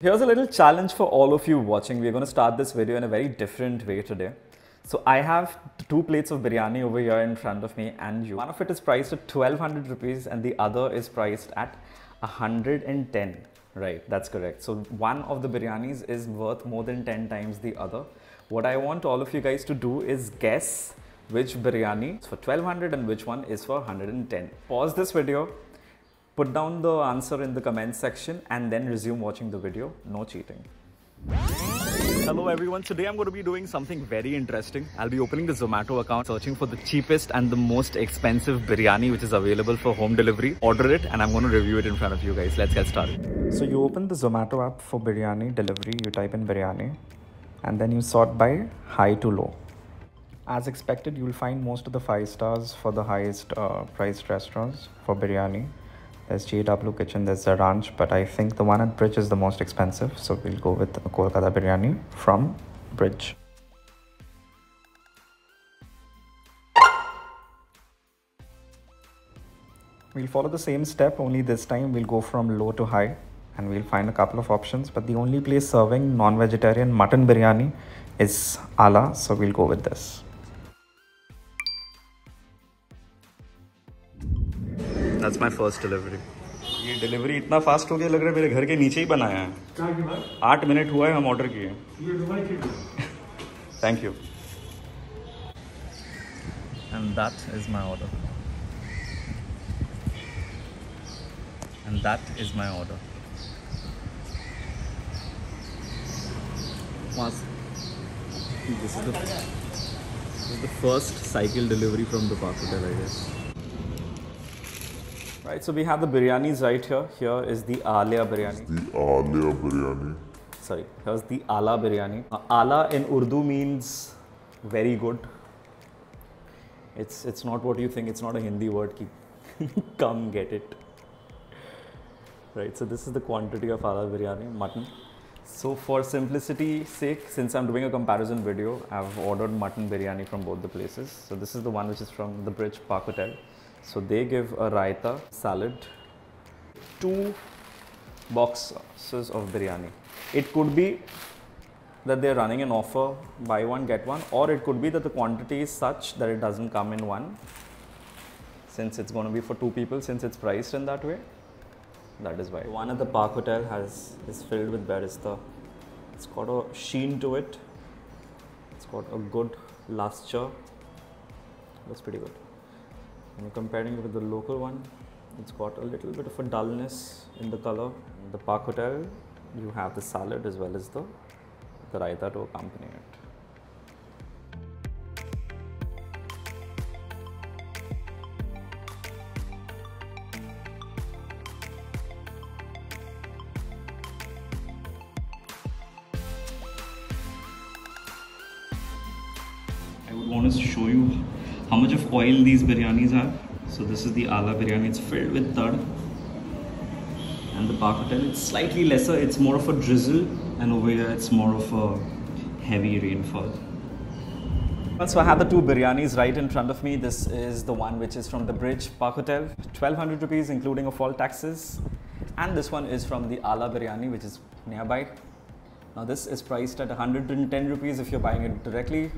Here's a little challenge for all of you watching. We're going to start this video in a very different way today. So I have two plates of biryani over here in front of me and you. One of it is priced at 1200 rupees and the other is priced at 110. Right, that's correct. So one of the biryanis is worth more than 10 times the other. What I want all of you guys to do is guess which biryani is for 1200 and which one is for 110. Pause this video. Put down the answer in the comments section and then resume watching the video. No cheating. Hello everyone, today I'm going to be doing something very interesting. I'll be opening the Zomato account, searching for the cheapest and the most expensive biryani which is available for home delivery. Order it and I'm going to review it in front of you guys. Let's get started. So you open the Zomato app for biryani delivery, you type in biryani and then you sort by high to low. As expected, you'll find most of the 5 stars for the highest priced restaurants for biryani. There's JW Kitchen, there's the Ranch, but I think the one at Bridge is the most expensive. So we'll go with Kolkata Biryani from Bridge. We'll follow the same step, only this time we'll go from low to high and we'll find a couple of options. But the only place serving non-vegetarian mutton biryani is Ala, so we'll go with this. That's my first delivery. ये delivery इतना fast हो गया, लग रहा है मेरे घर के नीचे ही बनाया है। 8 मिनट हुआ है हम ऑर्डर किए। Thank you. And that is my order. And that is my order. This is the first cycle delivery from the Park Hotel, I guess. Right, so we have the biryanis right here. Here is the Alia biryani. Sorry, here's the Ala biryani. Ala in Urdu means very good. It's not what you think. It's not a Hindi word. Come get it. Right, so this is the quantity of Ala biryani, mutton. So for simplicity's sake, since I'm doing a comparison video, I've ordered mutton biryani from both the places. So this is the one which is from the Bridge Park Hotel. So they give a raita, salad, 2 boxes of biryani. It could be that they're running an offer, buy one, get one, or it could be that the quantity is such that it doesn't come in one. Since it's going to be for 2 people, since it's priced in that way, that is why. The one at the Park Hotel is filled with barista. It's got a sheen to it. It's got a good luster. That's pretty good. When you're comparing it with the local one, it's got a little bit of a dullness in the color. In the Park Hotel, you have the salad as well as the raita to accompany it. I would want to show you how much of oil these biryanis have. So this is the Ala biryani, it's filled with tad. And the Park Hotel, it's slightly lesser, it's more of a drizzle, and over here it's more of a heavy rainfall. So I have the 2 biryanis right in front of me. This is the one which is from the Bridge Park Hotel, 1200 rupees including of all taxes. And this one is from the Ala biryani, which is nearby. Now this is priced at 110 rupees if you're buying it directly,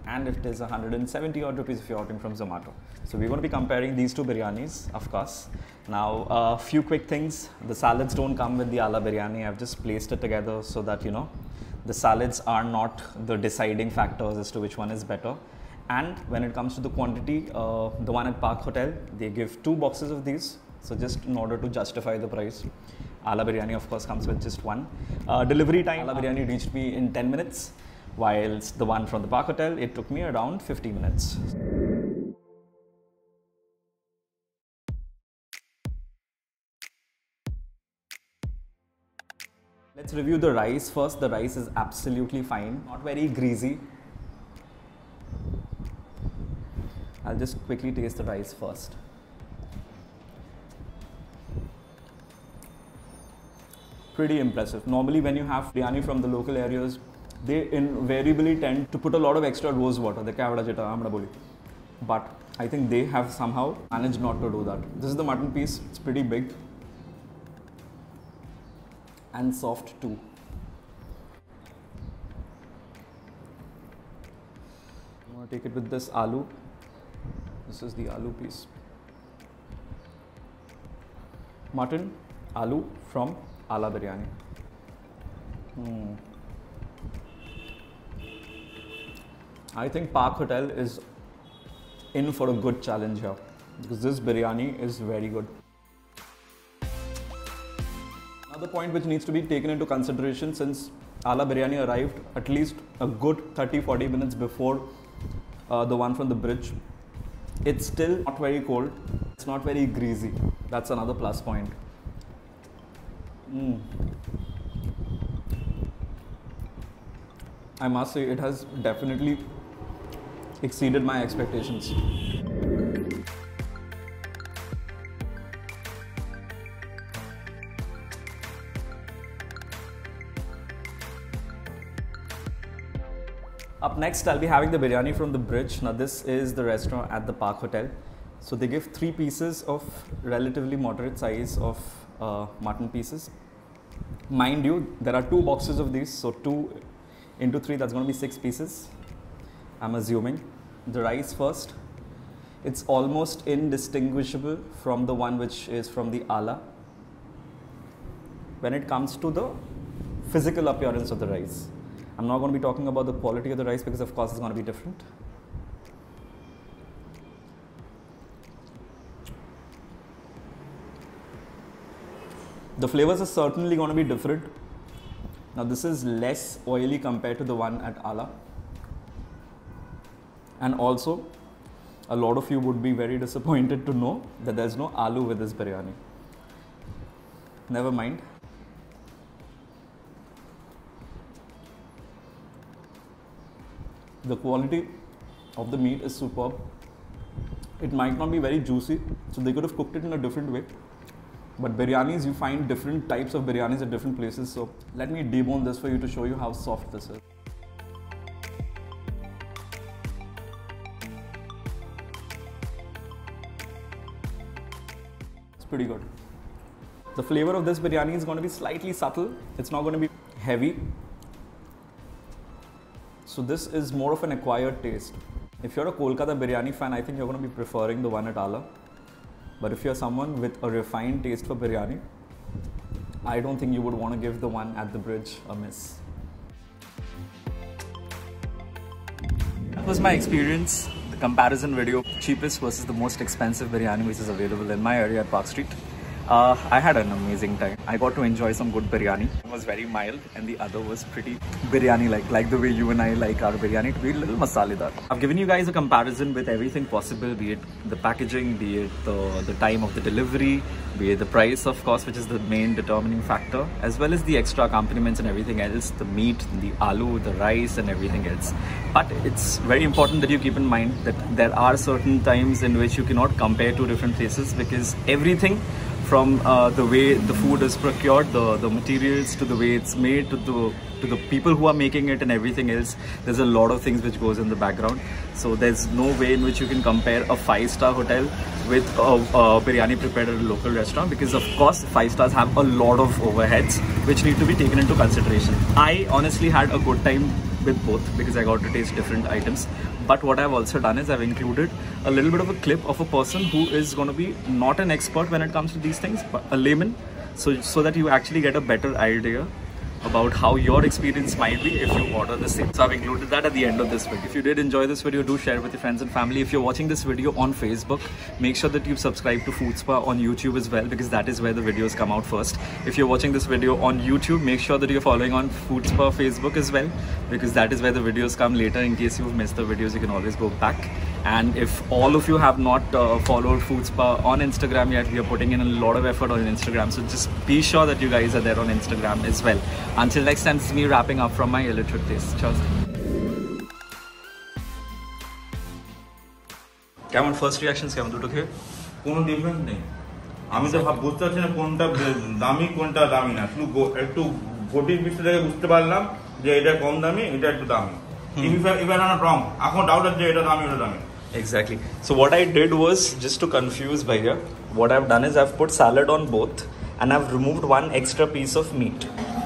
and it is 170 odd rupees if you're ordering from Zomato. So we're going to be comparing these 2 biryanis, of course. Now, a few quick things. The salads don't come with the Ala biryani. I've just placed it together so that, you know, the salads are not the deciding factors as to which one is better. And when it comes to the quantity, the one at Park Hotel, they give 2 boxes of these. So just in order to justify the price. Ala biryani, of course, comes with just 1. Delivery time, Ala biryani reached me in 10 minutes. Whilst the one from the Park Hotel, it took me around 50 minutes. Let's review the rice first. The rice is absolutely fine, not very greasy. I'll just quickly taste the rice first. Pretty impressive. Normally when you have biryani from the local areas, they invariably tend to put a lot of extra rose water. But I think they have somehow managed not to do that. This is the mutton piece. It's pretty big. and soft too. I'm gonna take it with this aloo. This is the aloo piece. Mutton, aloo from Ala Biryani. I think Park Hotel is in for a good challenge here because this biryani is very good. Another point which needs to be taken into consideration, since Ala Biryani arrived at least a good 30-40 minutes before the one from the bridge, it's still not very cold, it's not very greasy. That's another plus point. I must say it has definitely exceeded my expectations. Up next, I'll be having the biryani from the bridge. Now this is the restaurant at the Park Hotel. So they give 3 pieces of relatively moderate size of mutton pieces. Mind you, there are 2 boxes of these, so 2 into 3, that's going to be 6 pieces, I'm assuming. The rice first. It's almost indistinguishable from the one which is from the Ala when it comes to the physical appearance of the rice. I'm not going to be talking about the quality of the rice because of course it's going to be different. The flavors are certainly going to be different. Now this is less oily compared to the one at Ala. And also, a lot of you would be very disappointed to know that there's no aloo with this biryani. Never mind. The quality of the meat is superb. It might not be very juicy, so they could have cooked it in a different way. But biryanis, you find different types of biryanis at different places. So let me debone this for you to show you how soft this is. It's pretty good. The flavor of this biryani is going to be slightly subtle. It's not going to be heavy. So this is more of an acquired taste. If you're a Kolkata biryani fan, I think you're going to be preferring the one at Ala. But if you're someone with a refined taste for biryani, I don't think you would want to give the one at the bridge a miss. That was my experience, the comparison video, cheapest versus the most expensive biryani which is available in my area at Park Street. I had an amazing time. I got to enjoy some good biryani. It was very mild and the other was pretty biryani-like the way you and I like our biryani to be a little masaledar. I've given you guys a comparison with everything possible, be it the packaging, be it the time of the delivery, be it the price of course, which is the main determining factor, as well as the extra accompaniments and everything else, the meat, the aloo, the rice and everything else. But it's very important that you keep in mind that there are certain times in which you cannot compare 2 different places, because everything from the way the food is procured, the materials, to the way it's made, to the people who are making it and everything else, there's a lot of things which goes in the background. So there's no way in which you can compare a 5-star hotel with a biryani prepared at a local restaurant, because of course 5 stars have a lot of overheads which need to be taken into consideration. I honestly had a good time with both because I got to taste different items. But what I've also done is I've included a little bit of a clip of a person who is going to be not an expert when it comes to these things, but a layman, so that you actually get a better idea about how your experience might be if you order the same. So I've included that at the end of this video. If you did enjoy this video, do share it with your friends and family. If you're watching this video on Facebook, make sure that you've subscribed to Food Spa on YouTube as well, because that is where the videos come out first. If you're watching this video on YouTube, make sure that you're following on Food Spa Facebook as well, because that is where the videos come later. In case you've missed the videos, you can always go back. And if all of you have not followed Food Spa on Instagram yet, we are putting in a lot of effort on Instagram. So just be sure that you guys are there on Instagram as well. Until next time, this is me wrapping up from my illiterate taste. Cheers. Come on, first reactions, Kevin. Duto khe? কোনো difference নেই। আমি তো বুঝতে পারছি না কোনটা দামি কোনটা দামি না। একটু গটির বিষয় থেকে বুঝতে পারলাম যে এটা কম দামি, এটা একটু দামি। Even on a wrong, এখন ডাউট আছে এটা দামি ওটা দামি। Exactly. So what I did was, just to confuse Bhaiya, what I've done is I've put salad on both and I've removed one extra piece of meat.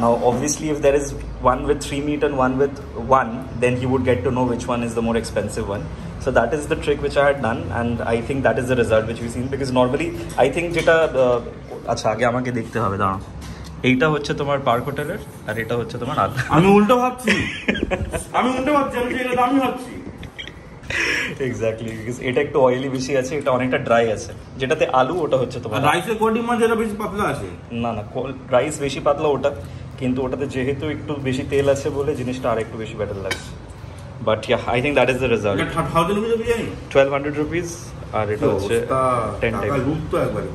Now obviously if there is one with 3 meat and one with 1, then he would get to know which one is the more expensive one. So that is the trick which I had done, and I think that is the result which we've seen, because normally I think যেটা আচ্ছা আগে আমাকে দেখতে হবে, দাঁড়াও, এইটা হচ্ছে তোমার পার্ক হোটেলের আর এটা হচ্ছে তোমার আলু। আমি উল্টো ভাবছি আমি এটা দামি ভাবছি। এক্স্যাক্টলি, বিকজ এটা একটু অয়েলি বেশি আছে, এটা অনেকটা ড্রাই আছে। যেটাতে আলু ওটা হচ্ছে তোমার রাইসের কোয়ালিটি মাছ, এটা বেশি পাতলা আছে। না না, রাইস বেশি পাতলা ওটা, কিন্তু ওটাতে যেহেতু একটু বেশি তেল আছে বলে জিনিসটা আর একটু বেশি বেটার লাগছে। But yeah, I think that is the result. 1000 rupees biryani, 1200 rupees, আর এটা হচ্ছে 10 টাইপ। রূপ তো একবারে